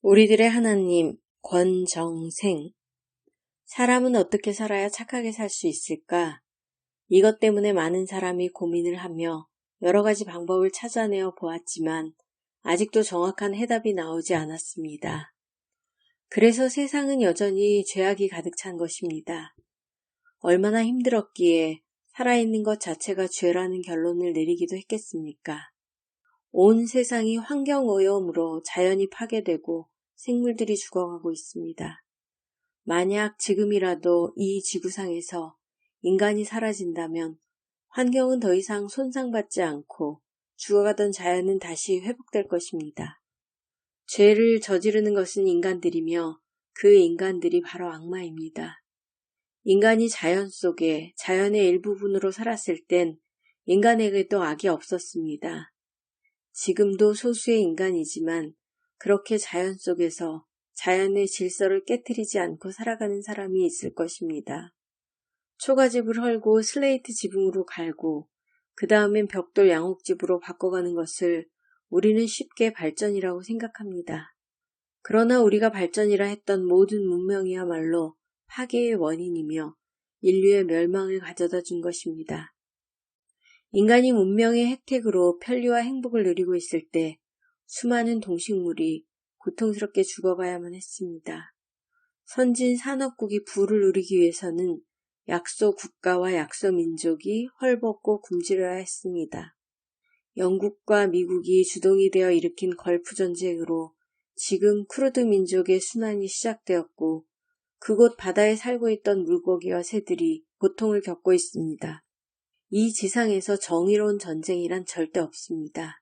우리들의 하나님, 권정생. 사람은 어떻게 살아야 착하게 살 수 있을까? 이것 때문에 많은 사람이 고민을 하며 여러 가지 방법을 찾아내어 보았지만 아직도 정확한 해답이 나오지 않았습니다. 그래서 세상은 여전히 죄악이 가득 찬 것입니다. 얼마나 힘들었기에 살아있는 것 자체가 죄라는 결론을 내리기도 했겠습니까? 온 세상이 환경오염으로 자연이 파괴되고 생물들이 죽어가고 있습니다. 만약 지금이라도 이 지구상에서 인간이 사라진다면 환경은 더 이상 손상받지 않고 죽어가던 자연은 다시 회복될 것입니다. 죄를 저지르는 것은 인간들이며 그 인간들이 바로 악마입니다. 인간이 자연 속에 자연의 일부분으로 살았을 땐 인간에게도 악이 없었습니다. 지금도 소수의 인간이지만 그렇게 자연 속에서 자연의 질서를 깨트리지 않고 살아가는 사람이 있을 것입니다. 초가집을 헐고 슬레이트 지붕으로 갈고 그 다음엔 벽돌 양옥집으로 바꿔가는 것을 우리는 쉽게 발전이라고 생각합니다. 그러나 우리가 발전이라 했던 모든 문명이야말로 파괴의 원인이며 인류의 멸망을 가져다 준 것입니다. 인간이 문명의 혜택으로 편리와 행복을 누리고 있을 때 수많은 동식물이 고통스럽게 죽어가야만 했습니다. 선진 산업국이 부를 누리기 위해서는 약소 국가와 약소 민족이 헐벗고 굶주려야 했습니다. 영국과 미국이 주동이 되어 일으킨 걸프 전쟁으로 지금 쿠르드 민족의 순환이 시작되었고 그곳 바다에 살고 있던 물고기와 새들이 고통을 겪고 있습니다. 이 지상에서 정의로운 전쟁이란 절대 없습니다.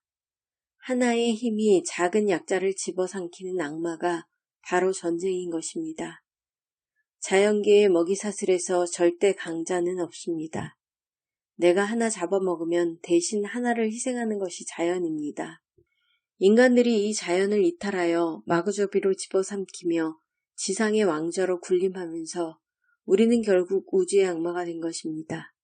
하나의 힘이 작은 약자를 집어삼키는 악마가 바로 전쟁인 것입니다. 자연계의 먹이사슬에서 절대 강자는 없습니다. 내가 하나 잡아먹으면 대신 하나를 희생하는 것이 자연입니다. 인간들이 이 자연을 이탈하여 마구잡이로 집어삼키며 지상의 왕자로 군림하면서 우리는 결국 우주의 악마가 된 것입니다.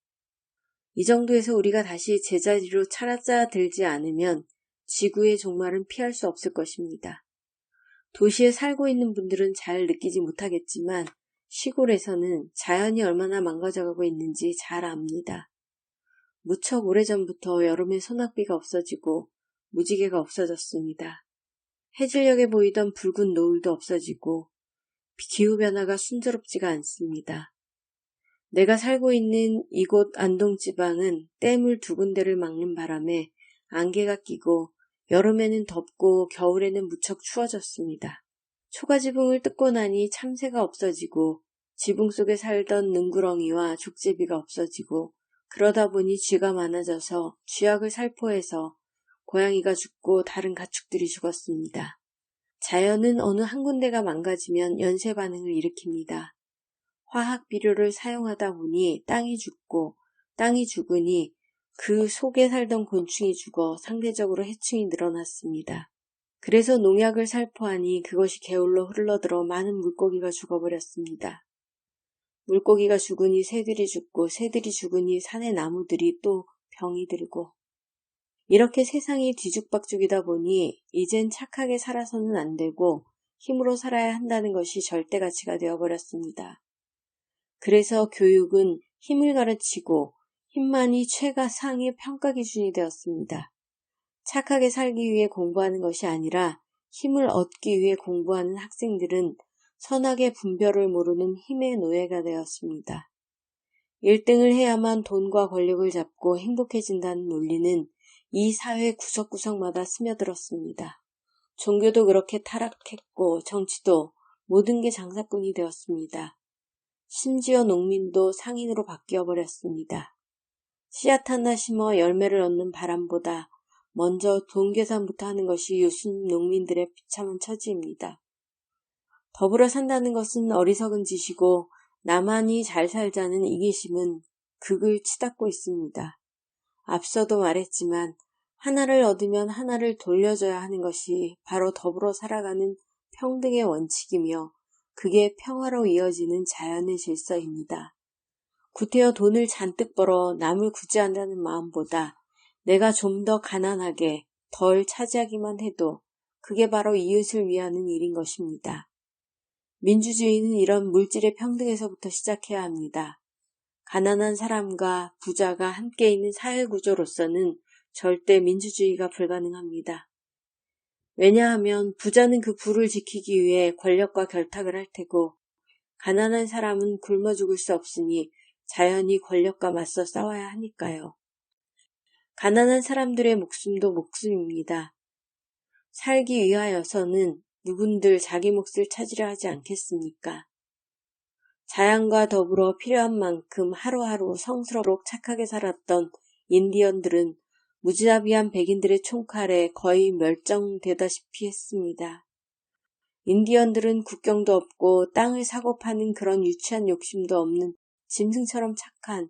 이 정도에서 우리가 다시 제자리로 차려들지 않으면 지구의 종말은 피할 수 없을 것입니다. 도시에 살고 있는 분들은 잘 느끼지 못하겠지만 시골에서는 자연이 얼마나 망가져가고 있는지 잘 압니다. 무척 오래전부터 여름에 소낙비가 없어지고 무지개가 없어졌습니다. 해질녘에 보이던 붉은 노을도 없어지고 기후변화가 순조롭지가 않습니다. 내가 살고 있는 이곳 안동지방은 댐을 두 군데를 막는 바람에 안개가 끼고 여름에는 덥고 겨울에는 무척 추워졌습니다. 초가지붕을 뜯고 나니 참새가 없어지고 지붕 속에 살던 능구렁이와 족제비가 없어지고 그러다 보니 쥐가 많아져서 쥐약을 살포해서 고양이가 죽고 다른 가축들이 죽었습니다. 자연은 어느 한 군데가 망가지면 연쇄 반응을 일으킵니다. 화학 비료를 사용하다 보니 땅이 죽고 땅이 죽으니 그 속에 살던 곤충이 죽어 상대적으로 해충이 늘어났습니다. 그래서 농약을 살포하니 그것이 개울로 흘러들어 많은 물고기가 죽어버렸습니다. 물고기가 죽으니 새들이 죽고 새들이 죽으니 산의 나무들이 또 병이 들고 이렇게 세상이 뒤죽박죽이다 보니 이젠 착하게 살아서는 안 되고 힘으로 살아야 한다는 것이 절대가치가 되어버렸습니다. 그래서 교육은 힘을 가르치고 힘만이 최상의 평가 기준이 되었습니다. 착하게 살기 위해 공부하는 것이 아니라 힘을 얻기 위해 공부하는 학생들은 선악의 분별을 모르는 힘의 노예가 되었습니다. 1등을 해야만 돈과 권력을 잡고 행복해진다는 논리는 이 사회 구석구석마다 스며들었습니다. 종교도 그렇게 타락했고 정치도 모든 게 장사꾼이 되었습니다. 심지어 농민도 상인으로 바뀌어버렸습니다. 씨앗 하나 심어 열매를 얻는 바람보다 먼저 돈 계산부터 하는 것이 요즘 농민들의 비참한 처지입니다. 더불어 산다는 것은 어리석은 짓이고 나만이 잘 살자는 이기심은 극을 치닫고 있습니다. 앞서도 말했지만 하나를 얻으면 하나를 돌려줘야 하는 것이 바로 더불어 살아가는 평등의 원칙이며 그게 평화로 이어지는 자연의 질서입니다. 구태여 돈을 잔뜩 벌어 남을 구제한다는 마음보다 내가 좀 더 가난하게 덜 차지하기만 해도 그게 바로 이웃을 위하는 일인 것입니다. 민주주의는 이런 물질의 평등에서부터 시작해야 합니다. 가난한 사람과 부자가 함께 있는 사회구조로서는 절대 민주주의가 불가능합니다. 왜냐하면 부자는 그 부를 지키기 위해 권력과 결탁을 할 테고 가난한 사람은 굶어 죽을 수 없으니 자연히 권력과 맞서 싸워야 하니까요. 가난한 사람들의 목숨도 목숨입니다. 살기 위하여서는 누군들 자기 몫을 찾으려 하지 않겠습니까? 자연과 더불어 필요한 만큼 하루하루 성스럽고 착하게 살았던 인디언들은 무자비한 백인들의 총칼에 거의 멸종되다시피 했습니다. 인디언들은 국경도 없고 땅을 사고 파는 그런 유치한 욕심도 없는 짐승처럼 착한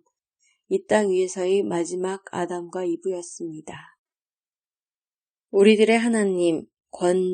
이 땅 위에서의 마지막 아담과 이브였습니다. 우리들의 하나님 권정